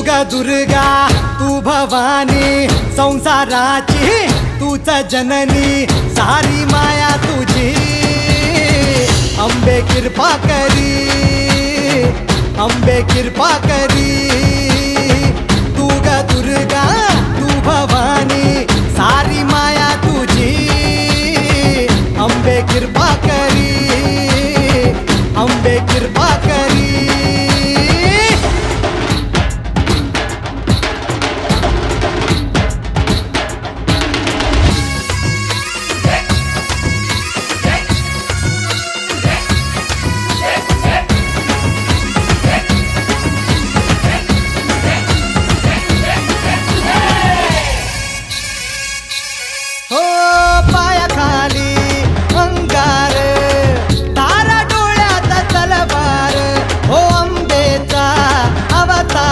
ग दुर्गा तू भवानी संसाराची तूच जननी सारी माया तुझी अंबे कृपा करी अंबे कृपा करी तू ग दुर्गा तू भवानी सारी माया तुझी अंबे कृपा करी अंबे कृपा